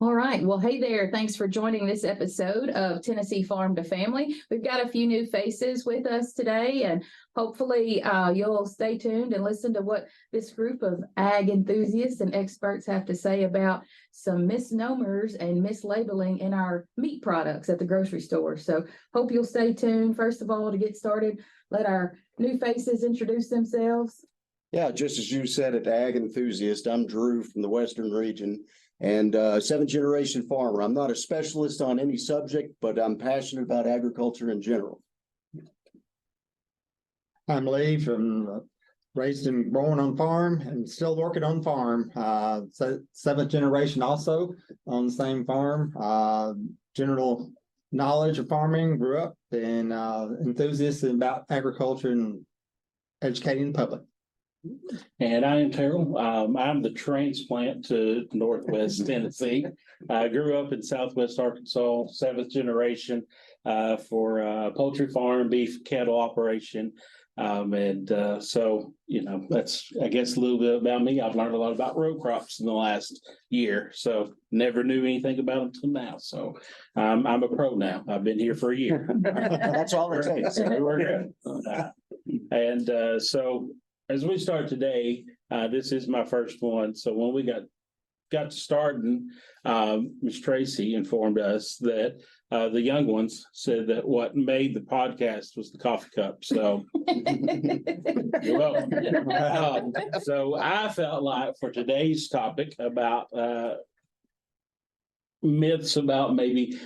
All right. Well, hey there. Thanks for joining this episode of Tennessee Farm to Family. We've got a few new faces with us today, and hopefully you'll stay tuned and listen to what this group of ag enthusiasts and experts have to say about some misnomers and mislabeling in our meat products at the grocery store. So hope you'll stay tuned. First of all, to get started, let our new faces introduce themselves. Yeah, just as you said it, ag enthusiast. I'm Drew from the Western region and seventh generation farmer. I'm not a specialist on any subject, but I'm passionate about agriculture in general. I'm Lee from raised and born on farm and still working on farm. Seventh generation also on the same farm. General knowledge of farming, grew up and enthusiast about agriculture and educating the public. And I am Terrell. I'm the transplant to Northwest Tennessee. I grew up in Southwest Arkansas, seventh generation for a poultry farm, beef cattle operation. So, you know, that's, I guess, a little bit about me. I've learned a lot about row crops in the last year, so never knew anything about them until now. So I'm a pro now. I've been here for a year. That's all it takes. We're good. So as we start today, this is my first one. So when we got to starting, Ms. Tracy informed us that the young ones said that what made the podcast was the coffee cup. So you're welcome. So I felt like for today's topic about myths about maybe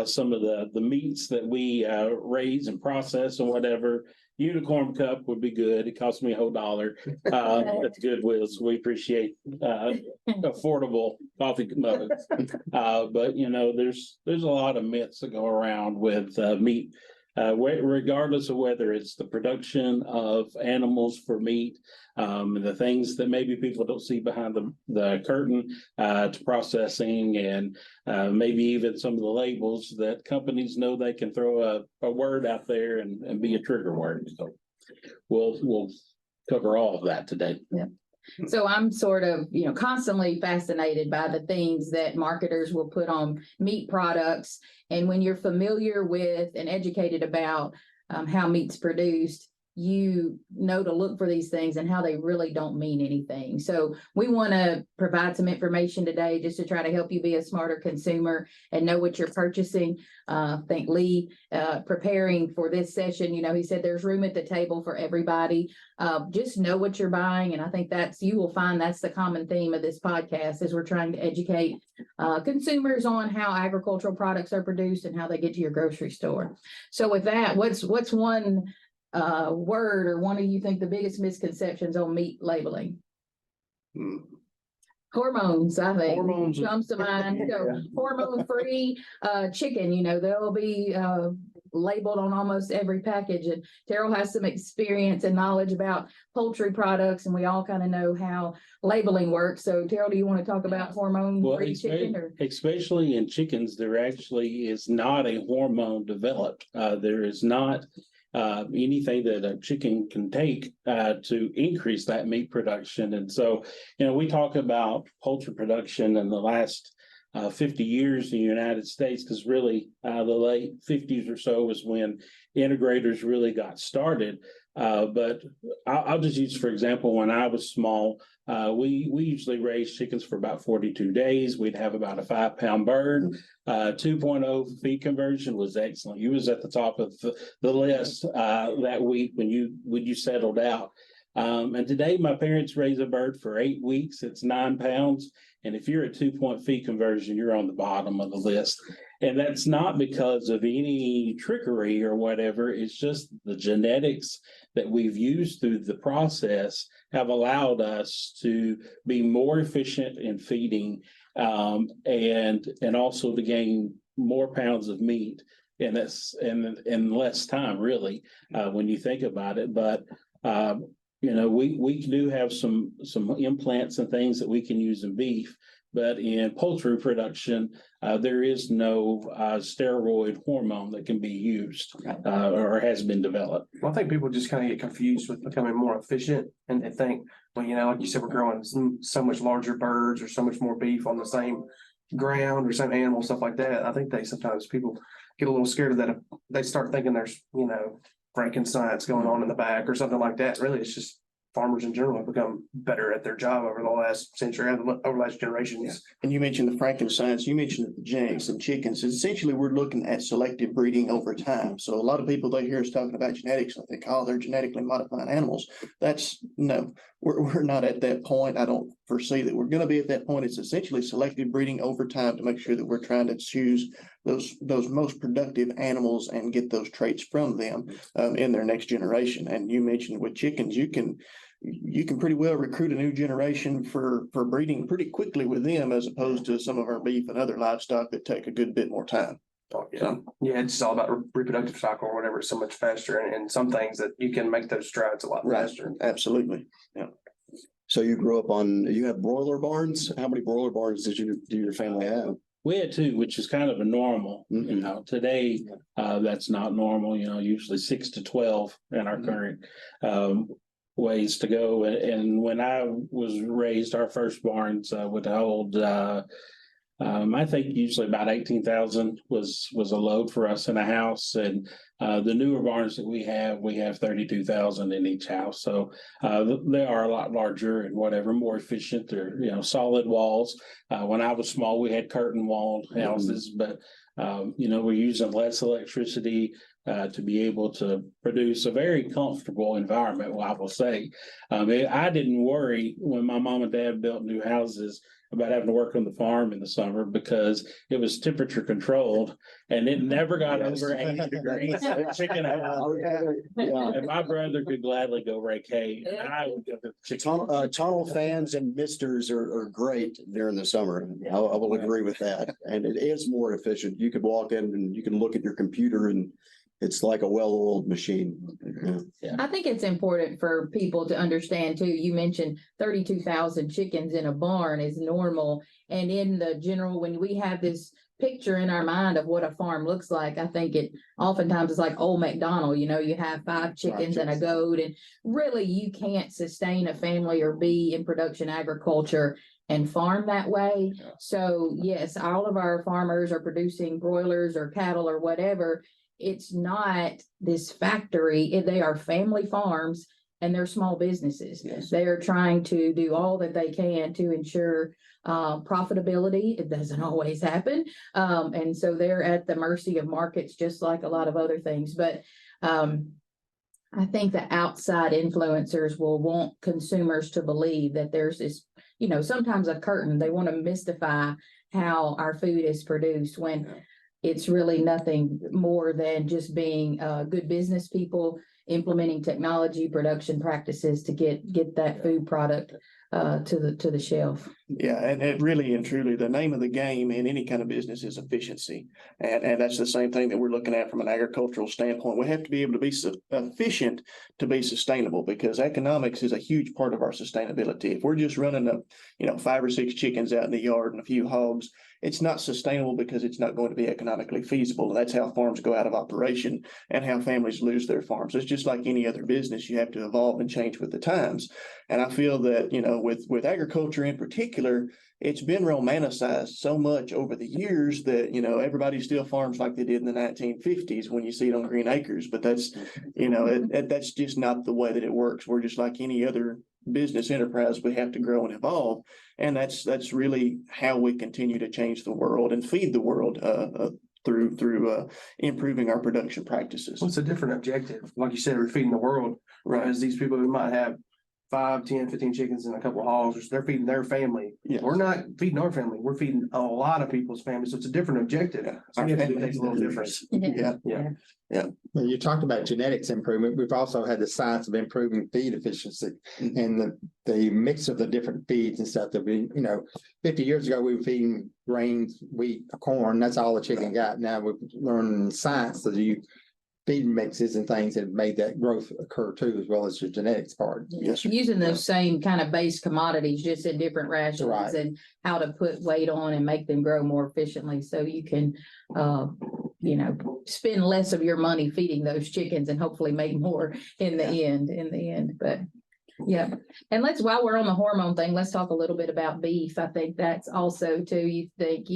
some of the meats that we raise and process and whatever. Unicorn cup would be good. It cost me a whole $1 at the Goodwill, so we appreciate affordable coffee mugs. But you know, there's a lot of myths that go around with meat, regardless of whether it's the production of animals for meat, the things that maybe people don't see behind the curtain, to processing, and maybe even some of the labels that companies know they can throw a word out there and be a trigger word. So we'll cover all of that today. Yeah. So I'm sort of, constantly fascinated by the things that marketers will put on meat products. And when you're familiar with and educated about how meat's produced, you know to look for these things and how they really don't mean anything. So we want to provide some information today just to try to help you be a smarter consumer and know what you're purchasing. I think Lee, preparing for this session, he said there's room at the table for everybody. Just know what you're buying. And I think you will find that's the common theme of this podcast, is we're trying to educate consumers on how agricultural products are produced and how they get to your grocery store. So with that, what's one word or one of you think the biggest misconceptions on meat labeling? Hormones, I think. Hormones comes to mind. So hormone-free chicken, they'll be labeled on almost every package. And Terrell has some experience and knowledge about poultry products, and we all kind of know how labeling works. So Terrell, do you want to talk about hormone-free chicken? Especially in chickens, there actually is not a hormone developed. There is not anything that a chicken can take to increase that meat production. And so, we talk about poultry production in the last 50 years in the United States, because really the late 50s or so was when integrators really got started. But I'll just use, for example, when I was small, we usually raised chickens for about 42 days. We'd have about a 5-pound bird. 2.0 feed conversion was excellent. You was at the top of the list that week when you settled out. And today my parents raise a bird for 8 weeks. It's 9 pounds. And if you're at 2 feed conversion, you're on the bottom of the list. And that's not because of any trickery or whatever. It's just the genetics that we've used through the process have allowed us to be more efficient in feeding, and also to gain more pounds of meat. And that's in less time, really, when you think about it. But we do have some implants and things that we can use in beef, but in poultry production, there is no steroid hormone that can be used or has been developed. Well, I think people just kind of get confused with becoming more efficient, and they think, well, like you said, we're growing so much larger birds or so much more beef on the same ground or same animal, stuff like that. I think sometimes people get a little scared of that. If they start thinking there's, Frankenstein's going on in the back or something like that. Really, it's just farmers in general have become better at their job over the last century, over the last generations. And you mentioned the Frankensteins, you mentioned the genetics and chickens. Essentially, we're looking at selective breeding over time. So a lot of people they hear us talking about genetics, like they call they're genetically modifying animals. We're not at that point. I don't foresee that we're going to be at that point. It's essentially selective breeding over time to make sure that we're trying to choose those most productive animals and get those traits from them in their next generation. And you mentioned with chickens, you can pretty well recruit a new generation for breeding pretty quickly with them, as opposed to some of our beef and other livestock that take a good bit more time. Yeah, it's just all about reproductive cycle or whatever, so much faster, and some things that you can make those strides a lot faster. Absolutely. So you have broiler barns? How many broiler barns do your family have? We had two, which is kind of a normal, today, that's not normal, usually 6 to 12 in our current ways to go. And when I was raised, our first barns would hold, I think usually about 18,000 was a load for us in a house. And the newer barns that we have 32,000 in each house. So they are a lot larger and whatever, more efficient. They're, solid walls. When I was small, we had curtain walled houses, but we're using less electricity to be able to produce a very comfortable environment. Well, I will say, I didn't worry when my mom and dad built new houses about having to work on the farm in the summer because it was temperature controlled and it never got over 80 degrees. Chicken house. And my brother could gladly go rake hay. I would go to the chicken. Tunnel fans and misters are great during the summer. I will agree with that. And it is more efficient. You could walk in and you can look at your computer and it's like a well-oiled machine. I think it's important for people to understand too. You mentioned 32,000 chickens in a barn is normal. And in the general, when we have this picture in our mind of what a farm looks like, I think it oftentimes is like old McDonald, you have 5 chickens and a goat, and really you can't sustain a family or be in production agriculture and farm that way. So yes, all of our farmers are producing broilers or cattle or whatever. It's not this factory. They are family farms and they're small businesses. Yes. They are trying to do all that they can to ensure profitability. It doesn't always happen. And so they're at the mercy of markets, just like a lot of other things. But I think the outside influencers will want consumers to believe that there's this, sometimes a curtain. They want to mystify how our food is produced when it's really nothing more than just being good business people implementing technology, production practices to get that food product to the shelf. Yeah, and it really and truly, the name of the game in any kind of business is efficiency. And that's the same thing that we're looking at from an agricultural standpoint. We have to be able to be efficient to be sustainable, because economics is a huge part of our sustainability. If we're just running 5 or 6 chickens out in the yard and a few hogs, it's not sustainable because it's not going to be economically feasible. And that's how farms go out of operation and how families lose their farms. It's just like any other business. You have to evolve and change with the times. And I feel that, with agriculture in particular, it's been romanticized so much over the years that, everybody still farms like they did in the 1950s when you see it on Green Acres. But that's, that's just not the way that it works. We're just like any other business enterprise. We have to grow and evolve. And that's really how we continue to change the world and feed the world through improving our production practices. What's a different objective? Like you said, we're feeding the world, right? As these people who might have 5, 10, 15 chickens and a couple of hogs, they're feeding their family. Yes. We're not feeding our family. We're feeding a lot of people's families. So it's a different objective. So we have to do things a little different. Yeah. Well, you talked about genetics improvement. We've also had the science of improving feed efficiency and the mix of the different feeds and stuff that 50 years ago, we were feeding grains, wheat, corn. That's all the chicken got. Now we're learning science that you feed mixes and things that made that growth occur too, as well as the genetics part. Yes, sir. Using those same kind of base commodities, just in different rations, Right. and how to put weight on and make them grow more efficiently. So you can, spend less of your money feeding those chickens and hopefully make more in the end, but Yeah, and while we're on the hormone thing, let's talk a little bit about beef. I think that's also too, you think,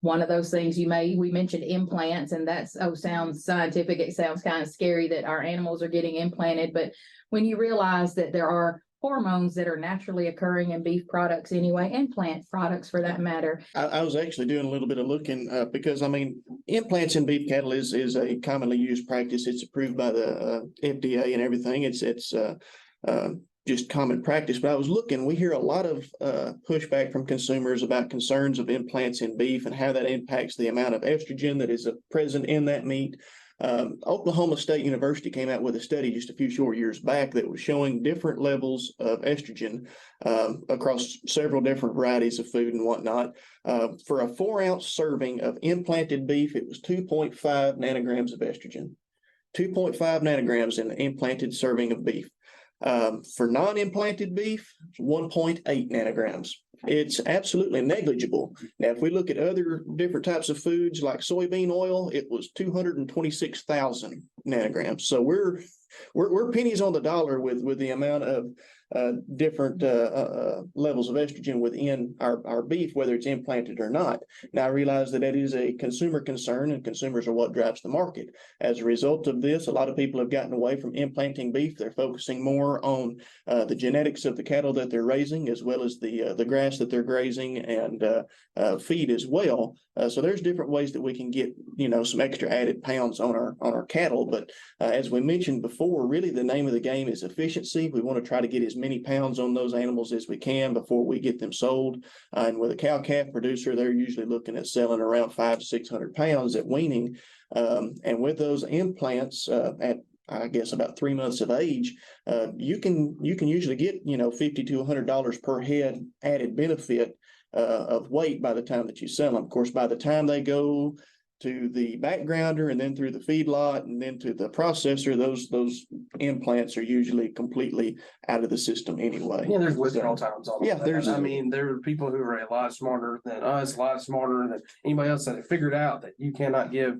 one of those things we mentioned implants, and sounds scientific. It sounds kind of scary that our animals are getting implanted, but when you realize that there are hormones that are naturally occurring in beef products anyway, and plant products for that matter. I was actually doing a little bit of looking, because I mean, implants in beef cattle is a commonly used practice. It's approved by the FDA and everything. It's just common practice. But I was looking, we hear a lot of pushback from consumers about concerns of implants in beef and how that impacts the amount of estrogen that is present in that meat. Oklahoma State University came out with a study just a few short years back that was showing different levels of estrogen across several different varieties of food and whatnot. For a 4-ounce serving of implanted beef, it was 2.5 nanograms of estrogen. 2.5 nanograms in an implanted serving of beef. For non-implanted beef, 1.8 nanograms. It's absolutely negligible. Now, if we look at other different types of foods like soybean oil, it was 226,000 nanograms. So we're pennies on the dollar with the amount of different levels of estrogen within our beef, whether it's implanted or not. Now, I realize that is a consumer concern, and consumers are what drives the market. As a result of this, a lot of people have gotten away from implanting beef. They're focusing more on the genetics of the cattle that they're raising, as well as the grass that they're grazing and feed as well. So there's different ways that we can get, some extra added pounds on our cattle. But as we mentioned before, really the name of the game is efficiency. We want to try to get as many pounds on those animals as we can before we get them sold. And with a cow-calf producer, they're usually looking at selling around 500 to 600 pounds at weaning. And with those implants at I guess about 3 months of age, you can usually get, $50 to $100 per head added benefit of weight by the time that you sell them. Of course, by the time they go to the backgrounder and then through the feedlot and then to the processor, those implants are usually completely out of the system anyway. Yeah, there's withdrawal times on Yeah, that. I mean, there are people who are a lot smarter than us, a lot smarter than anybody else that have figured out that you cannot give,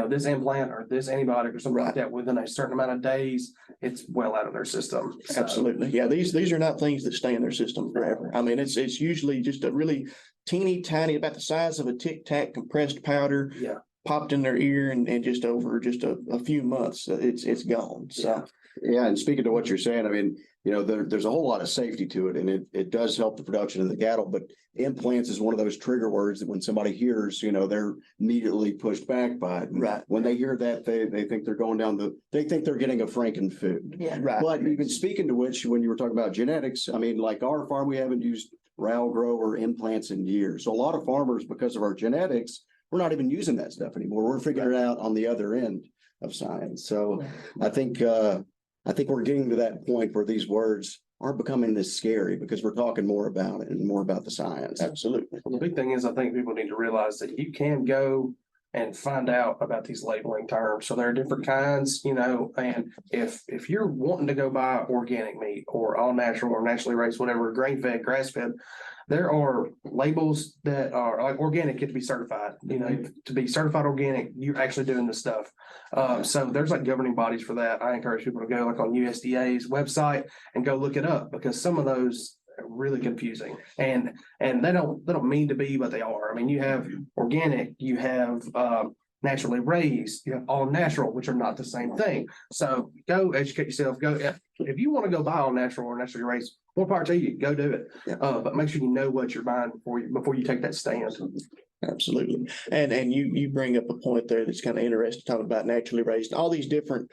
this implant or this antibiotic or something like that within a certain amount of days. It's well out of their system. So, Absolutely. Yeah, these are not things that stay in their system forever. I mean, it's usually just a really teeny tiny, about the size of a Tic Tac compressed powder. Yeah. Popped in their ear and just over just a few months, it's gone. So. Yeah, and speaking to what you're saying, I mean, there's a whole lot of safety to it, and it does help the production of the cattle, but implants is one of those trigger words that when somebody hears, they're immediately pushed back by it. Right. When they hear that, they think they're going they think they're getting a frankenfood. Yeah. Right. But even speaking to which, when you were talking about genetics, I mean, like our farm, we haven't used Row Grower implants in years. So a lot of farmers, because of our genetics, we're not even using that stuff anymore. We're figuring it out on the other end of science. So I think we're getting to that point where these words aren't becoming this scary because we're talking more about it and more about the science. Absolutely. the big thing is I think people need to realize that you can go and find out about these labeling terms. So there are different kinds, and if you're wanting to go buy organic meat or all natural or naturally raised, whatever, grain fed, grass fed, there are labels that are like organic, get to be certified, to be certified organic, you're actually doing this stuff. So there's like governing bodies for that. I encourage people to go like on USDA's website and go look it up because some of those are really confusing and they don't mean to be, but they are. I mean, you have organic, you have naturally raised, you have all natural, which are not the same thing. So go educate yourself. Go if you want to go buy all natural or naturally raised, more power to you. Go do it. Yeah. But make sure you know what you're buying before you take that stand. Absolutely. And you bring up a point there that's kind of interesting, talking about naturally raised, all these different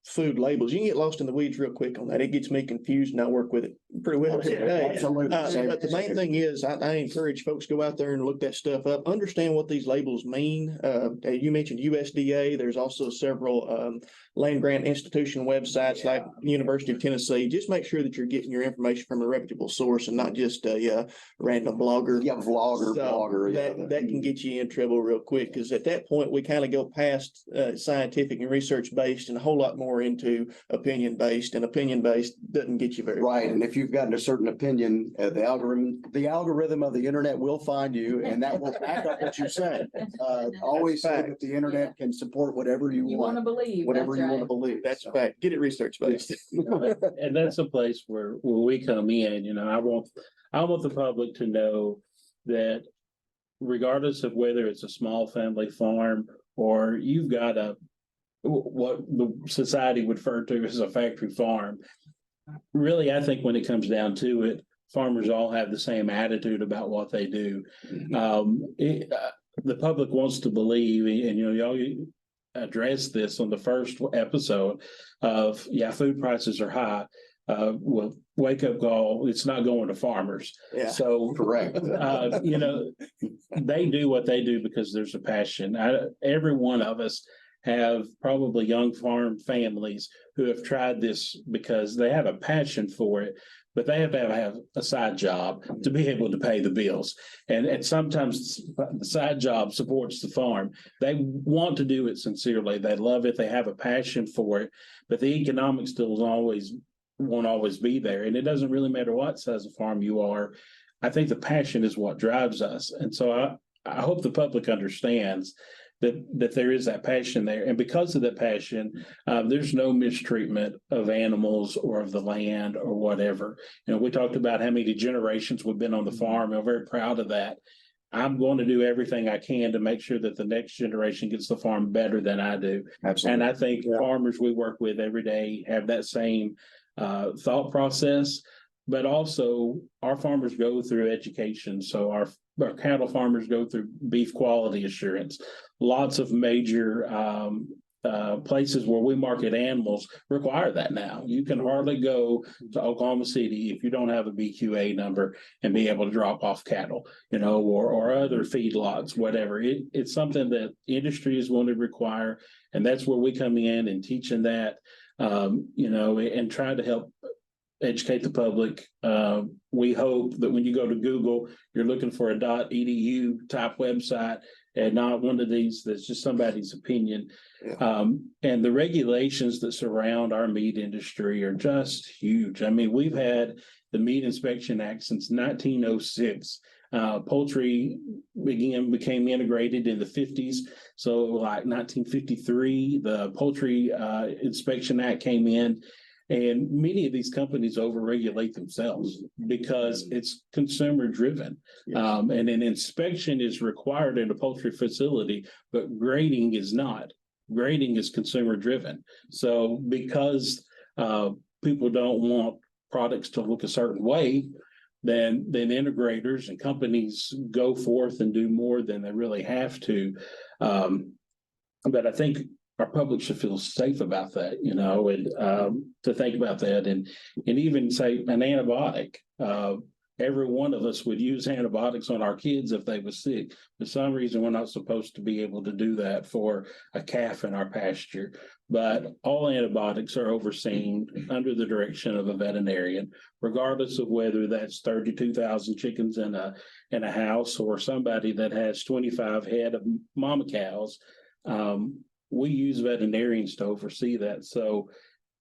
food labels. You can get lost in the weeds real quick on that. It gets me confused and I work with it pretty well today. Absolutely. But the main thing is I encourage folks to go out there and look that stuff up, understand what these labels mean. You mentioned USDA. There's also several land grant institution websites like University of Tennessee. Just make sure that you're getting your information from a reputable source and not just a random blogger. Yeah, blogger. That can get you in trouble real quick because at that point we kind of go past scientific and research based and a whole lot more more into opinion-based, and opinion-based doesn't get you very. Right, and if you've gotten a certain opinion, the algorithm of the internet will find you, and that will back up what you say. Always say that the internet can support whatever you You want to want, believe. whatever that's you want to right. believe. That's a fact. Get it research based. And that's a place where we come in, you know, I want the public to know that regardless of whether it's a small family farm or you've got what the society would refer to as a factory farm. Really, I think when it comes down to it, farmers all have the same attitude about what they do. The public wants to believe, and you know, y'all addressed this on the first episode of, yeah, food prices are high. Well, wake up call, it's not going to farmers. Yeah. So, Correct. you know, they do what they do because there's a passion. Every one of us have probably young farm families who have tried this because they have a passion for it, but they have to have a side job to be able to pay the bills. And sometimes the side job supports the farm. They want to do it sincerely. They love it. They have a passion for it, but the economics still won't always be there. And it doesn't really matter what size of farm you are. I think the passion is what drives us. And so I hope the public understands that there is that passion there. And because of that passion, there's no mistreatment of animals or of the land or whatever. You know, we talked about how many generations we've been on the farm. I'm very proud of that. I'm going to do everything I can to make sure that the next generation gets the farm better than I do. Absolutely. And I think farmers we work with every day have that same thought process. But also our farmers go through education. So our cattle farmers go through beef quality assurance. Lots of major places where we market animals require that now. You can hardly go to Oklahoma City if you don't have a BQA number and be able to drop off cattle, you know, or other feedlots, whatever. It's something that industry is going to require. And that's where we come in and teaching that, you know, and trying to help educate the public. We hope that when you go to Google, you're looking for a .edu type website and not one of these that's just somebody's opinion. Yeah. And the regulations that surround our meat industry are just huge. I mean, we've had the Meat Inspection Act since 1906. Poultry became integrated in the 50s. So like 1953, the Poultry Inspection Act came in. And many of these companies overregulate themselves because it's consumer driven. Yes. And an inspection is required in a poultry facility, but grading is not. Grading is consumer driven. So because people don't want products to look a certain way, then integrators and companies go forth and do more than they really have to. But I think our public should feel safe about that, you know, and to think about that and even say an antibiotic. Every one of us would use antibiotics on our kids if they were sick. For some reason, we're not supposed to be able to do that for a calf in our pasture. But all antibiotics are overseen under the direction of a veterinarian, regardless of whether that's 32,000 chickens in a house or somebody that has 25 head of mama cows. We use veterinarians to oversee that. So,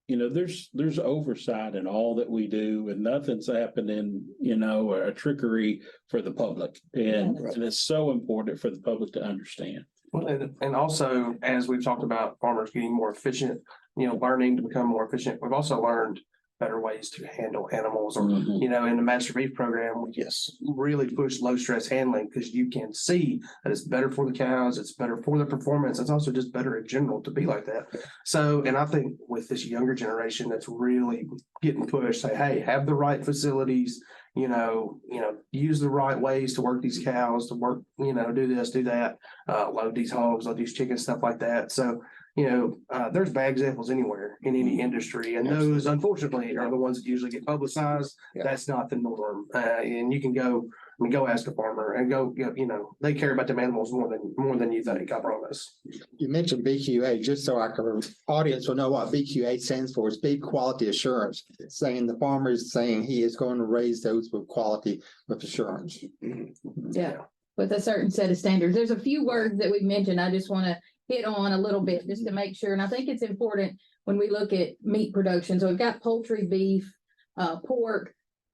you know, there's oversight in all that we do and nothing's happening, you know, a trickery for the public. And it's so important for the public to understand. Well, and also, as we've talked about farmers getting more efficient, you know, learning to become more efficient, we've also learned better ways to handle animals or, you know, in the Master Beef program, we just really push low stress handling because you can see that it's better for the cows, it's better for the performance. It's also just better in general to be like that. So, and I think with this younger generation that's really getting pushed, say, hey, have the right facilities, you know, use the right ways to work these cows, to work, you know, do this, do that, load these hogs, load these chickens, stuff like that. So, you know, there's bad examples anywhere in any industry, and those unfortunately are the ones that usually get publicized. Yeah. That's not the norm. And you can go ask a farmer and you know, they care about them animals more than you think, I promise. You mentioned BQA, just so our audience will know what BQA stands for. It's Beef Quality Assurance, saying the farmer is saying he is going to raise those with quality with assurance. Yeah, with a certain set of standards. There's a few words that we've mentioned. I just want to hit on a little bit just to make sure. And I think it's important when we look at meat production. So we've got poultry, beef, pork.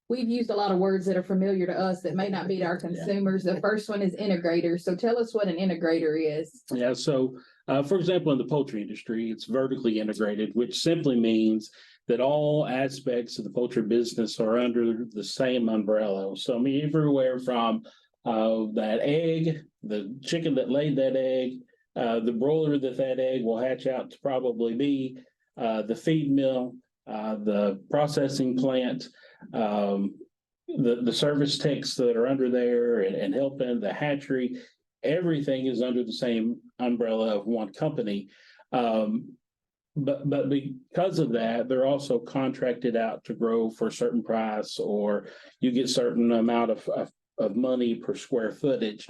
We've used a lot of words that are familiar to us that may not be to our consumers. The first one is integrator. So tell us what an integrator is. Yeah, so for example, in the poultry industry, it's vertically integrated, which simply means that all aspects of the poultry business are under the same umbrella. So I mean, everywhere from that egg, the chicken that laid that egg, the broiler that egg will hatch out to probably be, the feed mill, the processing plant, the service techs that are under there and helping the hatchery, everything is under the same umbrella of one company. But because of that, they're also contracted out to grow for a certain price, or you get certain amount of money per square footage.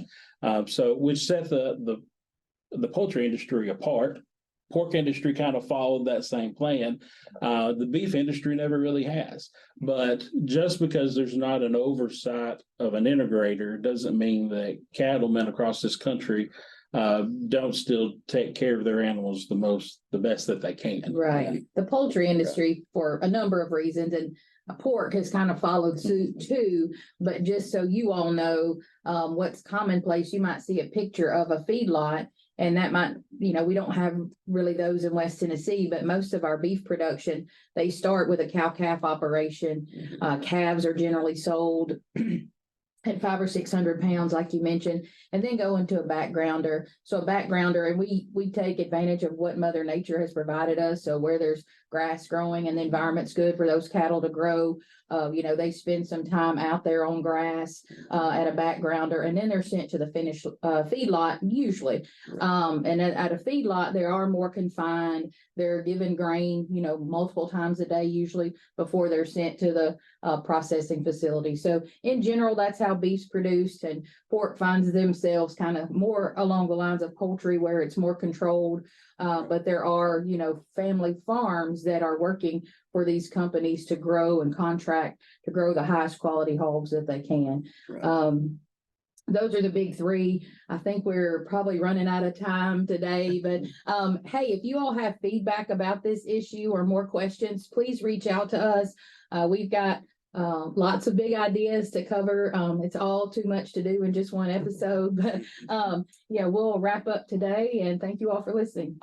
So which set the poultry industry apart. Pork industry kind of followed that same plan. The beef industry never really has. But just because there's not an oversight of an integrator doesn't mean that cattlemen across this country don't still take care of their animals the best that they can. Right. The poultry industry for a number of reasons, and pork has kind of followed suit too. But just so you all know, what's commonplace, you might see a picture of a feedlot. And that might, we don't have really those in West Tennessee, but most of our beef production, they start with a cow-calf operation. Calves are generally sold at 500 or 600 pounds, like you mentioned, and then go into a backgrounder. So a backgrounder, and we take advantage of what Mother Nature has provided us. So where there's grass growing and the environment's good for those cattle to grow, they spend some time out there on grass at a backgrounder, and then they're sent to the finished feedlot usually. And at a feedlot, they are more confined. They're given grain, multiple times a day usually before they're sent to the processing facility. So in general, that's how beef's produced, and pork finds themselves kind of more along the lines of poultry where it's more controlled. But there are, family farms that are working for these companies to grow and contract to grow the highest quality hogs that they can. Right. Those are the big three. I think we're probably running out of time today, but hey, if you all have feedback about this issue or more questions, please reach out to us. We've got lots of big ideas to cover. It's all too much to do in just one episode, but we'll wrap up today, and thank you all for listening.